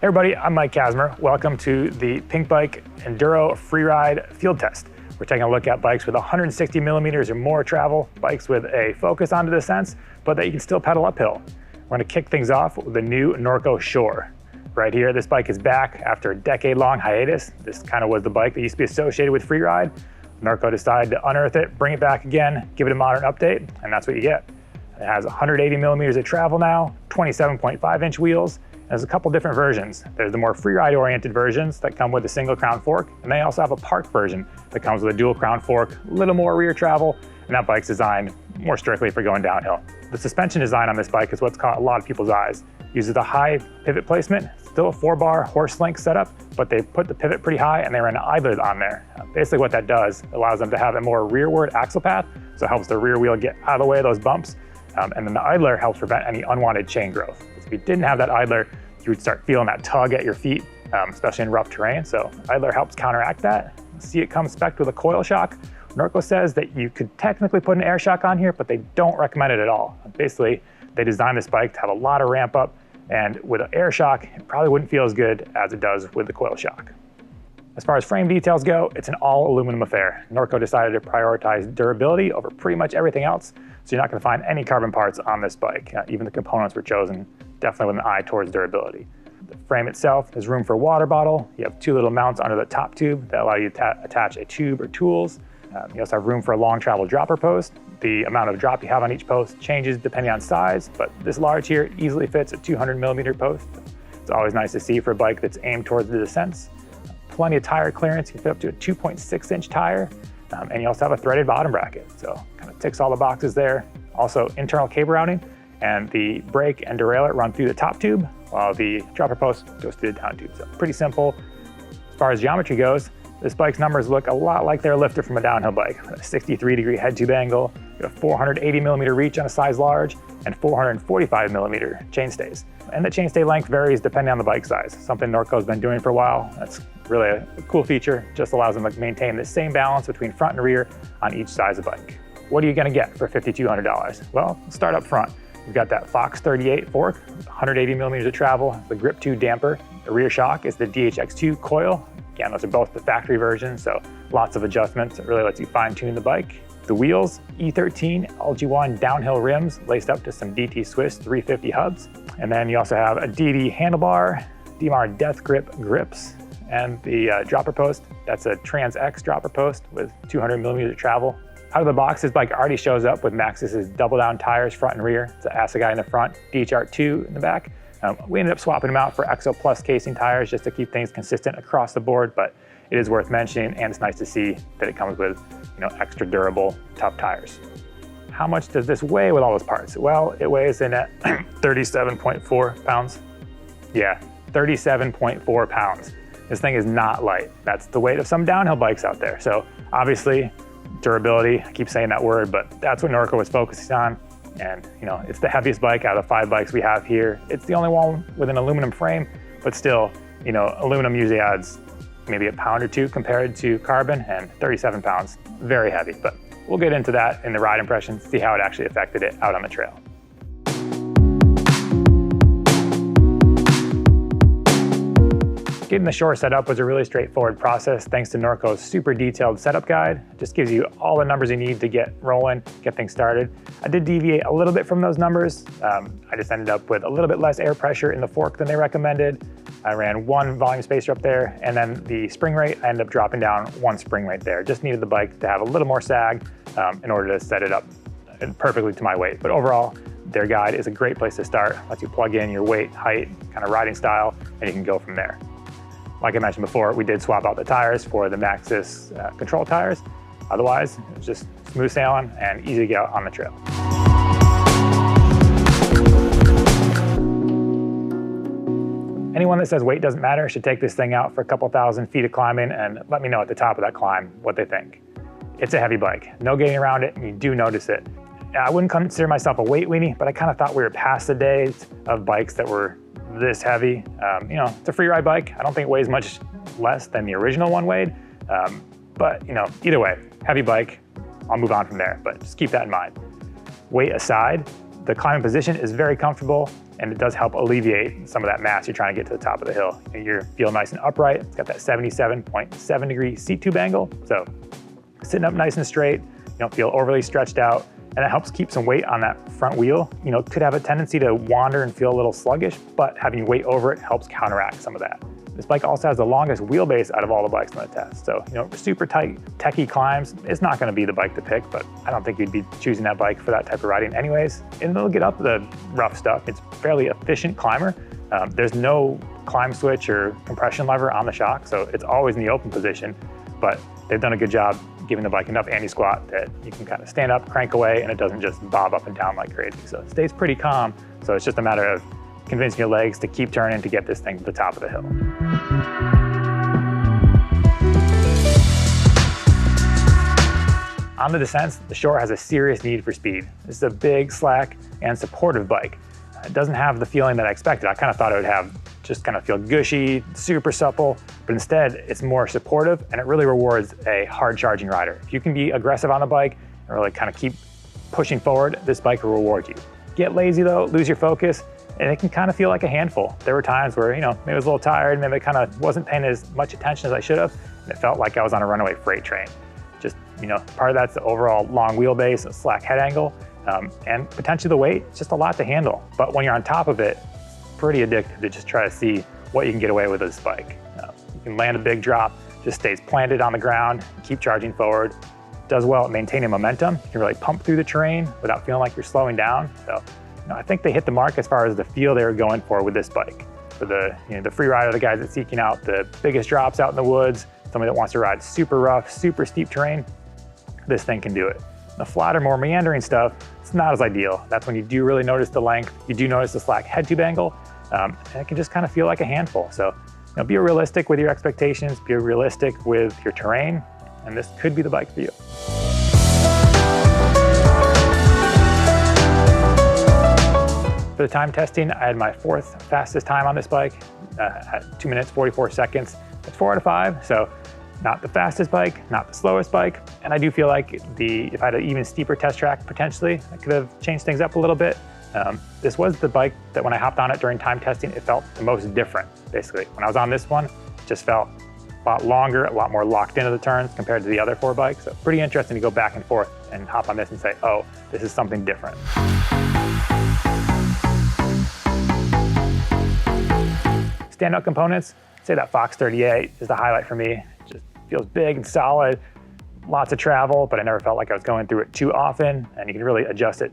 Hey everybody, I'm Mike Kasmer. Welcome to the Pinkbike Enduro Freeride field test. We're taking a look at bikes with 160 millimeters or more travel, bikes with a focus on the descents, but that you can still pedal uphill. We're gonna kick things off with the new Norco Shore. Right here, this bike is back after a decade-long hiatus. This kind of was the bike that used to be associated with Freeride. Norco decided to unearth it, bring it back again, give it a modern update, and that's what you get. It has 180 millimeters of travel now, 27.5-inch wheels. There's a couple different versions. There's the more freeride-oriented versions that come with a single crown fork, and they also have a park version that comes with a dual crown fork, a little more rear travel, and that bike's designed more strictly for going downhill. The suspension design on this bike is what's caught a lot of people's eyes. Uses a high pivot placement, still a 4-bar horse link setup, but they put the pivot pretty high and they ran idlers on there. Basically what that does, allows them to have a more rearward axle path, so it helps the rear wheel get out of the way of those bumps, and then the idler helps prevent any unwanted chain growth. If you didn't have that idler, you would start feeling that tug at your feet, especially in rough terrain. So idler helps counteract that. See, it comes spec'd with a coil shock. Norco says that you could technically put an air shock on here, but they don't recommend it at all. Basically, they designed this bike to have a lot of ramp up, and with an air shock, it probably wouldn't feel as good as it does with the coil shock. As far as frame details go, it's an all aluminum affair. Norco decided to prioritize durability over pretty much everything else, so you're not gonna find any carbon parts on this bike. Even the components were chosen definitely with an eye towards durability. The frame itself, there's room for a water bottle. You have 2 little mounts under the top tube that allow you to attach a tube or tools. You also have room for a long travel dropper post. The amount of drop you have on each post changes depending on size, but this large here easily fits a 200 millimeter post. It's always nice to see for a bike that's aimed towards the descents. Plenty of tire clearance, you can fit up to a 2.6-inch tire, and you also have a threaded bottom bracket, so kind of ticks all the boxes there. Also internal cable routing, and the brake and derailleur run through the top tube, while the dropper post goes through the down tube. So pretty simple. As far as geometry goes, this bike's numbers look a lot like their lifter from a downhill bike. A 63-degree head tube angle, a 480 millimeter reach on a size large, and 445 millimeter chainstays. And the chainstay length varies depending on the bike size, something Norco's been doing for a while. That's really a cool feature, just allows them to maintain the same balance between front and rear on each size of bike. What are you gonna get for $5,200? Well, let's start up front. You've got that Fox 38 fork, 180 millimeters of travel, the Grip 2 damper. The rear shock is the DHX2 coil. Again, those are both the factory versions, so lots of adjustments. It really lets you fine tune the bike. The wheels, E13 LG1 downhill rims laced up to some DT Swiss 350 hubs. And then you also have a DD handlebar, DMR Death Grip grips, and the dropper post. That's a Trans X dropper post with 200 millimeters of travel. Out of the box, this bike already shows up with Maxxis's double down tires front and rear. It's an Assegai in the front, DHR2 in the back. We ended up swapping them out for Exo Plus casing tires just to keep things consistent across the board, but it is worth mentioning, and it's nice to see that it comes with, extra durable, tough tires. How much does this weigh with all those parts? Well, it weighs in at 37.4 pounds. Yeah, 37.4 pounds. This thing is not light. That's the weight of some downhill bikes out there. So obviously, durability, I keep saying that word, but that's what Norco was focusing on. And it's the heaviest bike out of the 5 bikes we have here. It's the only one with an aluminum frame, but still, aluminum usually adds maybe a pound or 2 compared to carbon, and 37 pounds, very heavy. But we'll get into that in the ride impressions, see how it actually affected it out on the trail. Getting the Shore set up was a really straightforward process thanks to Norco's super detailed setup guide. It just gives you all the numbers you need to get rolling, get things started. I did deviate a little bit from those numbers. I just ended up with a little bit less air pressure in the fork than they recommended. I ran 1 volume spacer up there, and then the spring rate, I ended up dropping down 1 spring rate there. Just needed the bike to have a little more sag in order to set it up perfectly to my weight. But overall, their guide is a great place to start. Lets you plug in your weight, height, kind of riding style, and you can go from there. Like I mentioned before, we did swap out the tires for the Maxxis control tires. Otherwise, it was just smooth sailing and easy to get out on the trail. Anyone that says weight doesn't matter should take this thing out for a couple thousand feet of climbing and let me know at the top of that climb what they think. It's a heavy bike, no getting around it, and you do notice it. I wouldn't consider myself a weight weenie, but I kind of thought we were past the days of bikes that were this heavy. It's a Freeride bike. I don't think it weighs much less than the original one weighed. But either way, heavy bike, I'll move on from there, but just keep that in mind. Weight aside, The climbing position is very comfortable, and it does help alleviate some of that mass you're trying to get to the top of the hill. You feel nice and upright. It's got that 77.7 degree seat tube angle, so sitting up nice and straight, you don't feel overly stretched out, and it helps keep some weight on that front wheel. Could have a tendency to wander and feel a little sluggish, but having weight over it helps counteract some of that. This bike also has the longest wheelbase out of all the bikes on the test. So, super tight, techie climbs, it's not gonna be the bike to pick, but I don't think you'd be choosing that bike for that type of riding anyways. And it'll get up the rough stuff. It's a fairly efficient climber. There's no climb switch or compression lever on the shock, so it's always in the open position, but they've done a good job giving the bike enough anti-squat that you can kind of stand up, crank away, and it doesn't just bob up and down like crazy. So it stays pretty calm. So it's just a matter of convincing your legs to keep turning to get this thing to the top of the hill. On the descents, the Shore has a serious need for speed. This is a big, slack, and supportive bike. It doesn't have the feeling that I expected. I kind of thought it would just kind of feel gushy, super supple, but instead it's more supportive, and it really rewards a hard charging rider. If you can be aggressive on the bike and really kind of keep pushing forward, this bike will reward you. Get lazy though, lose your focus, and it can kind of feel like a handful. There were times where, maybe I was a little tired, maybe I kind of wasn't paying as much attention as I should have, and it felt like I was on a runaway freight train. Just, part of that's the overall long wheelbase, a slack head angle, and potentially the weight. It's just a lot to handle. But when you're on top of it, it's pretty addictive to just try to see what you can get away with this bike. You can land a big drop, just stays planted on the ground, keep charging forward. Does well at maintaining momentum. You can really pump through the terrain without feeling like you're slowing down. So, I think they hit the mark as far as the feel they were going for with this bike. For the, the free rider, the guys that's seeking out the biggest drops out in the woods, somebody that wants to ride super rough, super steep terrain, this thing can do it. The flatter, more meandering stuff, it's not as ideal. That's when you do really notice the length, you do notice the slack head tube angle, and it can just kind of feel like a handful. So, be realistic with your expectations, be realistic with your terrain, and this could be the bike for you. For the time testing, I had my 4th fastest time on this bike at 2 minutes, 44 seconds. It's 4 out of 5, so not the fastest bike, not the slowest bike. And I do feel like if I had an even steeper test track, potentially, I could have changed things up a little bit. This was the bike that when I hopped on it during time testing, it felt the most different, basically. When I was on this one, it just felt a lot longer, a lot more locked into the turns compared to the other 4 bikes. So pretty interesting to go back and forth and hop on this and say, oh, this is something different. Standout components, I'd say that Fox 38 is the highlight for me. It just feels big and solid, lots of travel, but I never felt like I was going through it too often, and you can really adjust it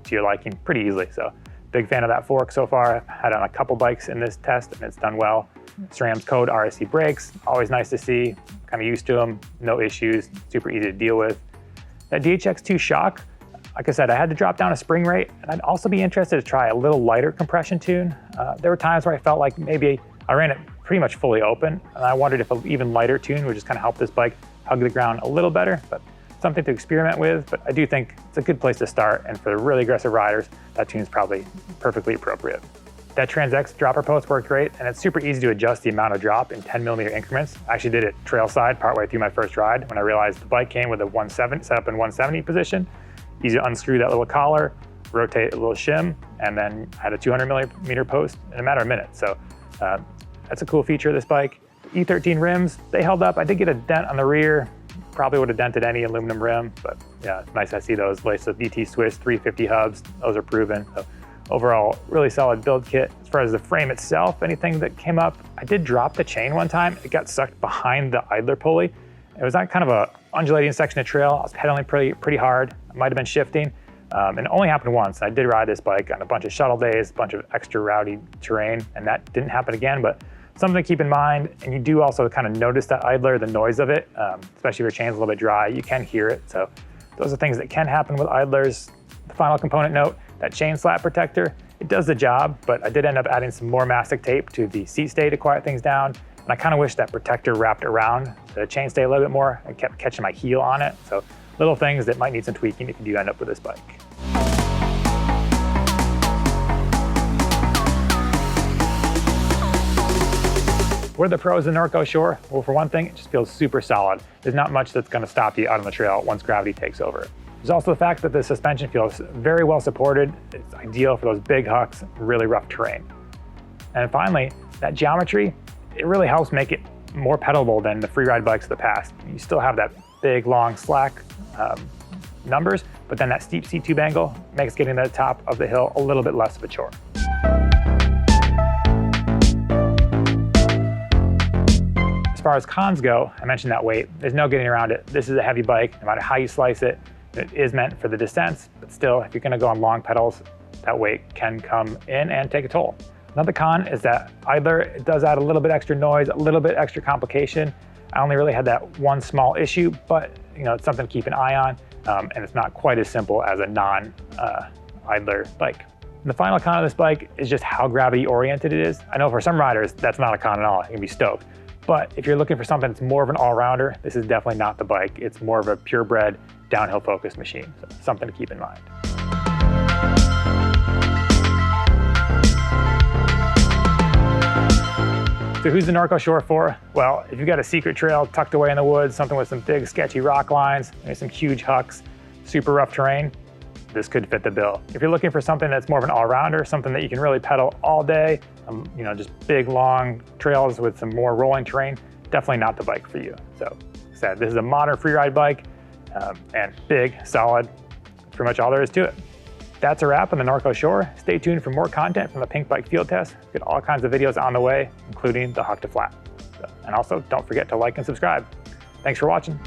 to your liking pretty easily. So big fan of that fork so far. I've had it on a couple bikes in this test, and it's done well. SRAM's code RSC brakes, always nice to see, kind of used to them, no issues, super easy to deal with. That DHX2 shock, like I said, I had to drop down a spring rate, and I'd also be interested to try a little lighter compression tune. There were times where I felt like maybe I ran it pretty much fully open, and I wondered if an even lighter tune would just kind of help this bike hug the ground a little better, but something to experiment with. But I do think it's a good place to start, and for the really aggressive riders, that tune is probably perfectly appropriate. That TransX dropper post worked great, and it's super easy to adjust the amount of drop in 10mm increments. I actually did it trail side partway through my first ride when I realized the bike came with a 170 set up in 170 position. Easy to unscrew that little collar, rotate a little shim, and then had a 200mm post in a matter of minutes. So that's a cool feature of this bike. E13 rims, they held up. I did get a dent on the rear. Probably would have dented any aluminum rim, but yeah, it's nice I see those laced with DT Swiss 350 hubs. Those are proven. So overall, really solid build kit. As far as the frame itself, anything that came up, I did drop the chain one time. It got sucked behind the idler pulley. It was on kind of a undulating section of trail. I was pedaling pretty hard. I might've been shifting. And it only happened once. I did ride this bike on a bunch of shuttle days, a bunch of extra rowdy terrain, and that didn't happen again, but something to keep in mind. And you do also kind of notice that idler, the noise of it, especially if your chain's a little bit dry, you can hear it. So those are things that can happen with idlers. The final component note, that chain slat protector, it does the job, but I did end up adding some more mastic tape to the seat stay to quiet things down. And I kind of wish that protector wrapped around the chain stay a little bit more. I kept catching my heel on it. So little things that might need some tweaking if you do end up with this bike. What are the pros of Norco Shore? Well, for one thing, it just feels super solid. There's not much that's gonna stop you out on the trail once gravity takes over. There's There's also the fact that the suspension feels very well supported. It's ideal for those big hucks, really rough terrain. And finally, that geometry, it really helps make it more pedalable than the Freeride bikes of the past. You still have that big, long, slack numbers, but then that steep seat tube angle makes getting to the top of the hill a little bit less of a chore. As far as cons go, I mentioned that weight. There's no getting around it. This is a heavy bike, no matter how you slice it. It is meant for the descents, but still, if you're gonna go on long pedals, that weight can come in and take a toll. Another con is that idler, it does add a little bit extra noise, a little bit extra complication. I only really had that one small issue, but it's something to keep an eye on, and it's not quite as simple as a non-idler bike. And the final con of this bike is just how gravity oriented it is. I know for some riders, that's not a con at all. You can be stoked. But if you're looking for something that's more of an all-rounder, this is definitely not the bike. It's more of a purebred, downhill-focused machine. So something to keep in mind. So who's the Norco Shore for? Well, if you've got a secret trail tucked away in the woods, something with some big sketchy rock lines, maybe some huge hucks, super rough terrain, this could fit the bill. If you're looking for something that's more of an all-rounder, something that you can really pedal all day, just big, long trails with some more rolling terrain, definitely not the bike for you. So, like I said, this is a modern Freeride bike, and big, solid. That's pretty much all there is to it. That's a wrap on the Norco Shore. Stay tuned for more content from the Pinkbike field test. We've got all kinds of videos on the way, including the huck to flat. And also, don't forget to like and subscribe. Thanks for watching.